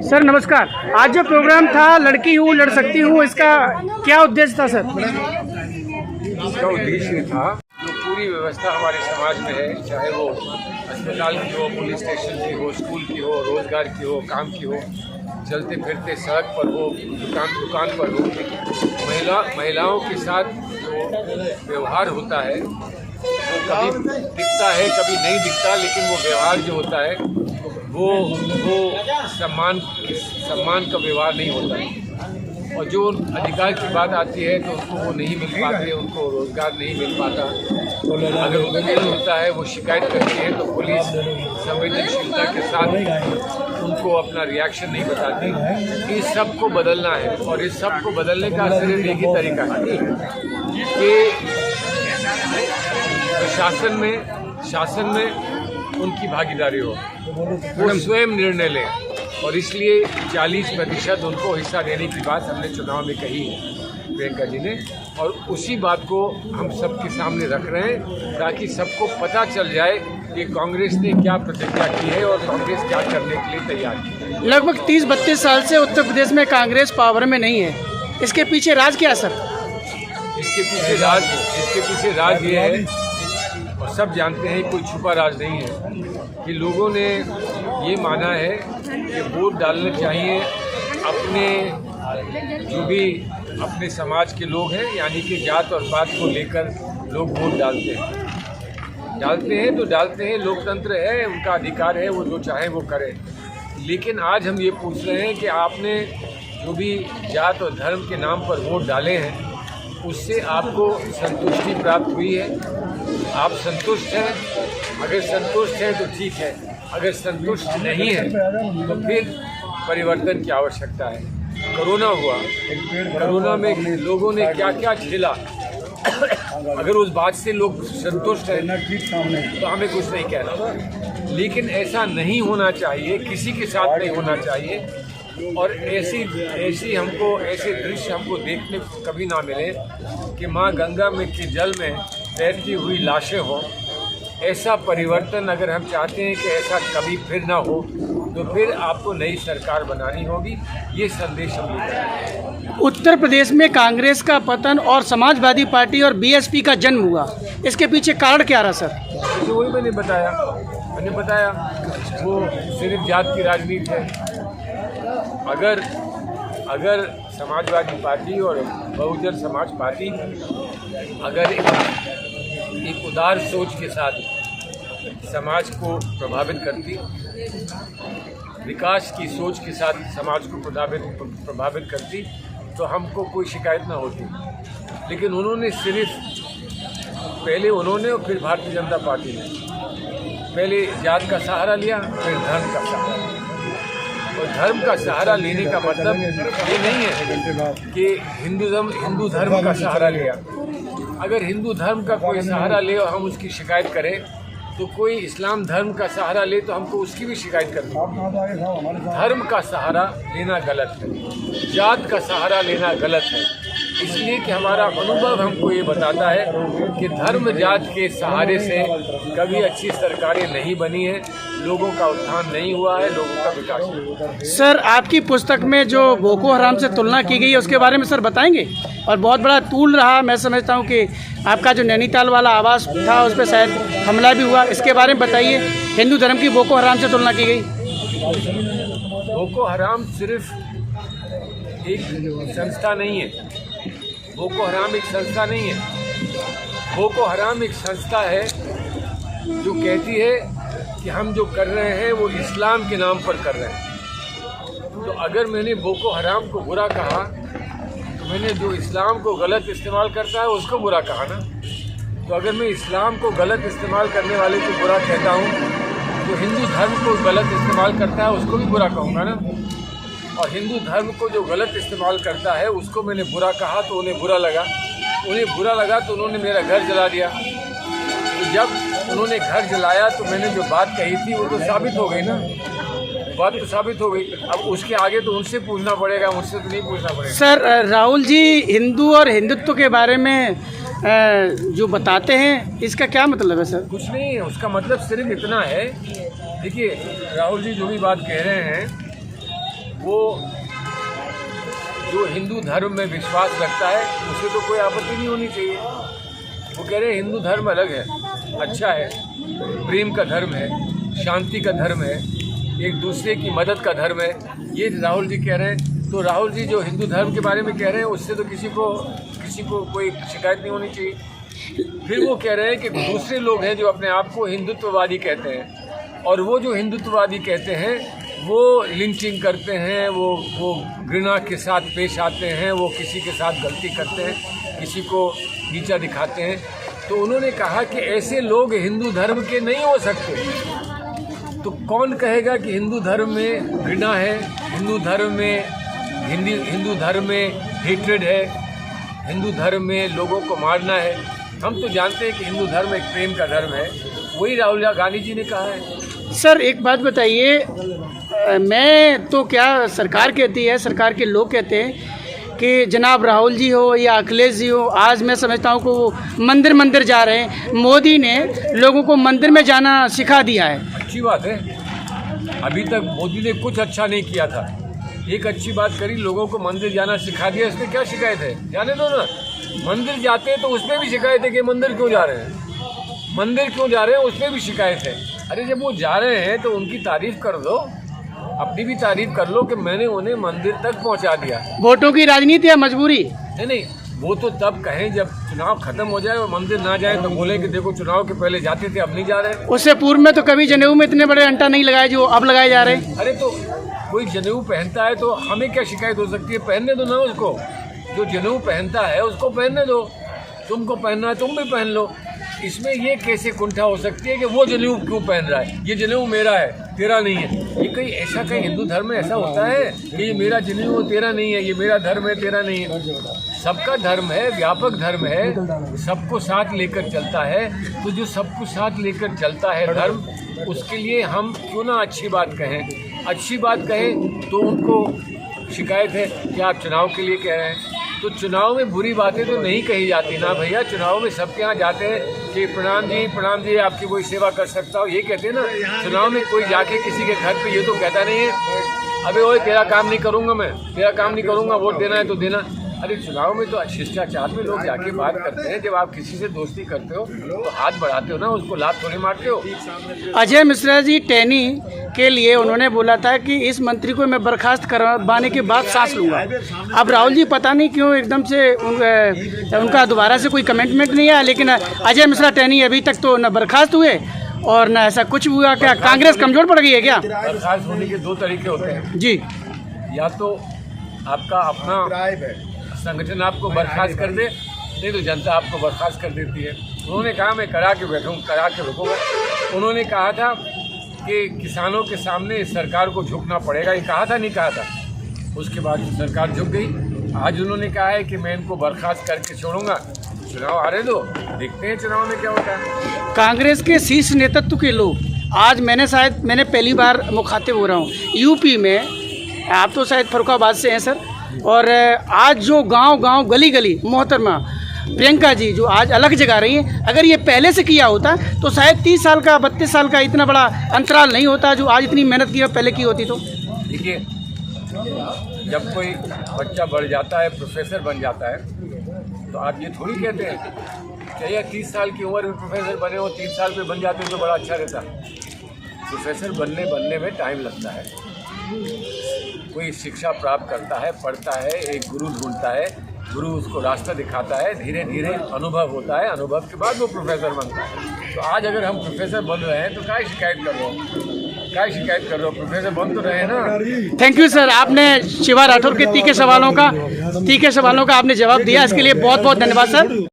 Sir नमस्कार। आज जो प्रोग्राम था लड़की हूँ लड़ सकती हूँ, इसका क्या उद्देश्य था सर? इसका उद्देश्य था जो पूरी व्यवस्था हमारे समाज में है, चाहे वो अस्पताल की हो, पुलिस स्टेशन की हो, स्कूल की हो, रोजगार की हो, काम की हो, चलते फिरते सड़क पर हो, दुकान पर हो, महिलाओं के साथ जो व्यवहार होता है वो कभी दिखता है कभी नहीं दिखता, लेकिन वो व्यवहार जो होता है वो सम्मान का व्यवहार नहीं होता है। और जो अधिकार की बात आती है तो उनको वो नहीं मिल पाते, उनको रोज़गार नहीं मिल पाता। अगर उनके होता है वो शिकायत करती है तो पुलिस संवेदनशीलता के साथ उनको अपना रिएक्शन नहीं बताती। इस सब को बदलना है और इस सब को बदलने का सिर्फ एक ही तरीका है कि शासन में उनकी भागीदारी हो, वो स्वयं निर्णय लें। और इसलिए 40% उनको हिस्सा देने की बात हमने चुनाव में कही है प्रियंका जी ने, और उसी बात को हम सबके सामने रख रहे हैं ताकि सबको पता चल जाए कि कांग्रेस ने क्या प्रतिज्ञा की है और कांग्रेस क्या करने के लिए तैयार है। लगभग 30-32 साल से उत्तर प्रदेश में कांग्रेस पावर में नहीं है, इसके पीछे राज क्या सर? इसके पीछे राज ये है, और सब जानते हैं, कोई छुपा राज नहीं है, कि लोगों ने ये माना है कि वोट डालने चाहिए जो भी अपने समाज के लोग हैं, यानी कि जात और पात को लेकर लोग वोट डालते हैं। लोकतंत्र है, उनका अधिकार है, वो जो चाहे वो करें। लेकिन आज हम ये पूछ रहे हैं कि आपने जो भी जात और धर्म के नाम पर वोट डाले हैं उससे आपको संतुष्टि प्राप्त हुई है? आप संतुष्ट हैं? अगर संतुष्ट हैं तो ठीक है, अगर संतुष्ट नहीं है तो फिर परिवर्तन की आवश्यकता है। कोरोना में लोगों ने क्या क्या झेला, अगर उस बात से लोग संतुष्ट हैं तो हमें कुछ नहीं कहना, लेकिन ऐसा नहीं होना चाहिए, किसी के साथ नहीं होना चाहिए। और ऐसे दृश्य हमको देखने को कभी ना मिले कि माँ गंगा में के जल में तैरती हुई लाशें हों। ऐसा परिवर्तन अगर हम चाहते हैं कि ऐसा कभी फिर ना हो तो फिर आपको नई सरकार बनानी होगी। ये संदेश हम लेते हैं। उत्तर प्रदेश में कांग्रेस का पतन और समाजवादी पार्टी और बीएसपी का जन्म हुआ, इसके पीछे कारण क्या रहा सर? तो वही मैंने बताया वो सिर्फ जात की राजनीति है। अगर समाजवादी पार्टी और बहुजन समाज पार्टी अगर एक उदार सोच के साथ समाज को प्रभावित करती, विकास की सोच के साथ समाज को प्रभावित करती तो हमको कोई शिकायत ना होती। लेकिन उन्होंने पहले और फिर भारतीय जनता पार्टी ने पहले जात का सहारा लिया, फिर धर्म का सहारा। और धर्म का सहारा लेने का मतलब ये नहीं है कि हिंदू धर्म का सहारा लिया। अगर हिंदू धर्म का कोई सहारा ले और हम उसकी शिकायत करें तो कोई इस्लाम धर्म का सहारा ले तो हमको उसकी भी शिकायत करनी है। धर्म का सहारा लेना गलत है, जात का सहारा लेना गलत है, इसलिए कि हमारा अनुभव हमको ये बताता है कि धर्म जात के सहारे से कभी अच्छी सरकारें नहीं बनी है, लोगों का उत्थान नहीं हुआ है, लोगों का विकास नहीं हुआ है। सर आपकी पुस्तक में जो बोको हराम से तुलना की गई है उसके बारे में सर बताएंगे? और बहुत बड़ा टूल रहा, मैं समझता हूँ कि आपका जो नैनीताल वाला आवास था उस पर शायद हमला भी हुआ, इसके बारे में बताइए। हिंदू धर्म की बोको हराम से तुलना की गई। बोको हराम सिर्फ एक संस्था नहीं है, बोको हराम एक संस्था नहीं है। बोको हराम एक संस्था है जो कहती है कि हम जो कर रहे हैं वो इस्लाम के नाम पर कर रहे हैं। तो अगर मैंने बोको हराम को बुरा कहा तो मैंने जो इस्लाम को गलत इस्तेमाल करता है उसको बुरा कहा ना। तो अगर मैं इस्लाम को गलत इस्तेमाल करने वाले को बुरा कहता हूँ तो हिंदू धर्म को गलत इस्तेमाल करता है उसको भी बुरा कहूँगा ना। और हिंदू धर्म को जो गलत इस्तेमाल करता है उसको मैंने बुरा कहा तो उन्हें बुरा लगा तो उन्होंने मेरा घर जला दिया। तो जब उन्होंने घर जलाया तो मैंने जो बात कही थी वो तो साबित हो गई ना। बात तो साबित हो गई। अब उसके आगे तो उनसे पूछना पड़ेगा, मुझसे तो नहीं पूछना पड़ेगा। सर राहुल जी हिंदू और हिंदुत्व के बारे में जो बताते हैं, इसका क्या मतलब है सर? कुछ नहीं है, उसका मतलब सिर्फ इतना है, देखिए राहुल जी जो भी बात कह रहे हैं वो जो हिंदू धर्म में विश्वास रखता है उसे तो कोई आपत्ति नहीं होनी चाहिए। वो कह रहे हैं हिंदू धर्म अलग है, अच्छा है, प्रेम का धर्म है, शांति का धर्म है, एक दूसरे की मदद का धर्म है, ये राहुल जी कह रहे हैं। तो राहुल जी जो हिंदू धर्म के बारे में कह रहे हैं उससे तो किसी को कोई शिकायत नहीं होनी चाहिए। फिर वो कह रहे हैं कि दूसरे लोग हैं जो अपने आप को हिंदुत्ववादी कहते हैं, और वो जो हिंदुत्ववादी कहते हैं वो लिंचिंग करते हैं, वो घृणा के साथ पेश आते हैं, वो किसी के साथ गलती करते हैं, किसी को नीचा दिखाते हैं। तो उन्होंने कहा कि ऐसे लोग हिंदू धर्म के नहीं हो सकते। तो कौन कहेगा कि हिंदू धर्म में घृणा है, हिंदू धर्म में हेट्रेड है, हिंदू धर्म में लोगों को मारना है? हम तो जानते हैं कि हिंदू धर्म एक प्रेम का धर्म है, वही राहुल गांधी जी ने कहा है। सर एक बात बताइए, मैं तो क्या सरकार कहती है, सरकार के लोग कहते हैं कि जनाब राहुल जी हो या अखिलेश जी हो, आज मैं समझता हूँ कि वो मंदिर जा रहे हैं। मोदी ने लोगों को मंदिर में जाना सिखा दिया है। अच्छी बात है, अभी तक मोदी ने कुछ अच्छा नहीं किया था, एक अच्छी बात करी, लोगों को मंदिर जाना सिखा दिया। इसमें क्या शिकायत है? जाने दो ना। मंदिर जाते हैं तो उसमें भी शिकायत है कि मंदिर क्यों जा रहे हैं, मंदिर क्यों जा रहे हैं, उसमें भी शिकायत है। अरे जब वो जा रहे हैं तो उनकी तारीफ कर दो, अपनी भी तारीफ कर लो कि मैंने उन्हें मंदिर तक पहुंचा दिया। वोटों की राजनीति या मजबूरी? नहीं, वो तो तब कहें जब चुनाव खत्म हो जाए और मंदिर ना जाए तो बोले कि देखो चुनाव के पहले जाते थे अब नहीं जा रहे। उससे पूर्व में तो कभी जनेऊ में इतने बड़े अंटा नहीं लगाए जो अब लगाए जा रहे हैं। अरे तो कोई जनेऊ पहनता है तो हमें क्या शिकायत हो सकती है? पहनने दो ना उसको, जो जनेऊ पहनता है उसको पहनने दो। तुमको पहनना है तुम भी पहन लो। इसमें ये कैसे कुंठा हो सकती है कि वो जनेऊ क्यों पहन रहा है, ये जनेऊ मेरा है तेरा नहीं है? ये कहीं ऐसा, कहीं हिंदू धर्म में ऐसा होता है कि ये मेरा जनेऊ तेरा नहीं है, ये मेरा धर्म है तेरा नहीं है? सबका धर्म है, व्यापक धर्म है, सबको साथ लेकर चलता है। तो जो सबको साथ लेकर चलता है धर्म, उसके लिए हम क्यों ना अच्छी बात कहें। अच्छी बात कहें तो उनको शिकायत है कि आप चुनाव के लिए कह रहे हैं। तो चुनाव में बुरी बातें तो नहीं कही जाती ना भैया। चुनाव में सबके यहाँ जाते हैं कि प्रणाम जी आपकी कोई सेवा कर सकता हो, ये कहते हैं ना। चुनाव में कोई जाके किसी के घर पे ये तो कहता नहीं है अबे ओए तेरा काम नहीं करूँगा, मैं तेरा काम नहीं करूँगा, वोट देना है तो देना। अरे चुनाव में तो शिष्टाचार में लोग जाके बात करते हैं। जब आप किसी से दोस्ती करते हो तो हाथ बढ़ाते हो ना, उसको लात थोड़ी मारते हो। अजय मिश्रा जी टैनी के लिए उन्होंने बोला था कि इस मंत्री को मैं बर्खास्त करवाने के बाद सांस लूंगा। अब राहुल जी पता नहीं क्यों एकदम से उनका दोबारा से कोई कमेंटमेंट नहीं आया, लेकिन अजय मिश्रा टैनी अभी तक तो न बर्खास्त हुए और न ऐसा कुछ हुआ। क्या कांग्रेस कमजोर पड़ गई है क्या? बर्खास्त होने के दो तरीके होते हैं जी। या तो आपका अपना संगठन आपको बर्खास्त कर दे, नहीं तो जनता आपको बर्खास्त कर देती है। उन्होंने कहा मैं करा के रुकूंगा। उन्होंने कहा था कि किसानों के सामने इस सरकार को झुकना पड़ेगा, ये कहा था नहीं कहा था? उसके बाद सरकार झुक गई। आज उन्होंने कहा है कि मैं इनको बर्खास्त करके छोड़ूंगा, चुनाव आने दो, देखते हैं चुनाव में क्या होता है। कांग्रेस के शीर्ष नेतृत्व के लोग आज मैंने पहली बार मुखातिब हो रहा हूँ यूपी में। आप तो शायद फर्रुखाबाद से हैं सर, और आज जो गांव गली मोहतरमा प्रियंका जी जो आज अलग जगा रही हैं, अगर ये पहले से किया होता तो शायद 30 साल का 32 साल का इतना बड़ा अंतराल नहीं होता जो आज इतनी मेहनत की पहले की होती। तो देखिए, जब कोई बच्चा बढ़ जाता है, प्रोफेसर बन जाता है, तो आप ये थोड़ी कहते हैं चाहिए 30 साल की उम्र में प्रोफेसर बने हो, 3 साल पे बन जाते तो बड़ा अच्छा रहता। प्रोफेसर बनने में टाइम लगता है। कोई शिक्षा प्राप्त करता है, पढ़ता है, एक गुरु ढूंढता है, गुरु उसको रास्ता दिखाता है, धीरे धीरे अनुभव होता है, अनुभव के बाद वो प्रोफेसर बनता है। तो आज अगर हम प्रोफेसर बन रहे हैं तो क्या शिकायत कर रहे हो? प्रोफेसर बन तो रहे हैं ना। थैंक यू सर, आपने शिवा राठौर के तीखे सवालों का आपने जवाब दिया, इसके लिए बहुत बहुत धन्यवाद सर।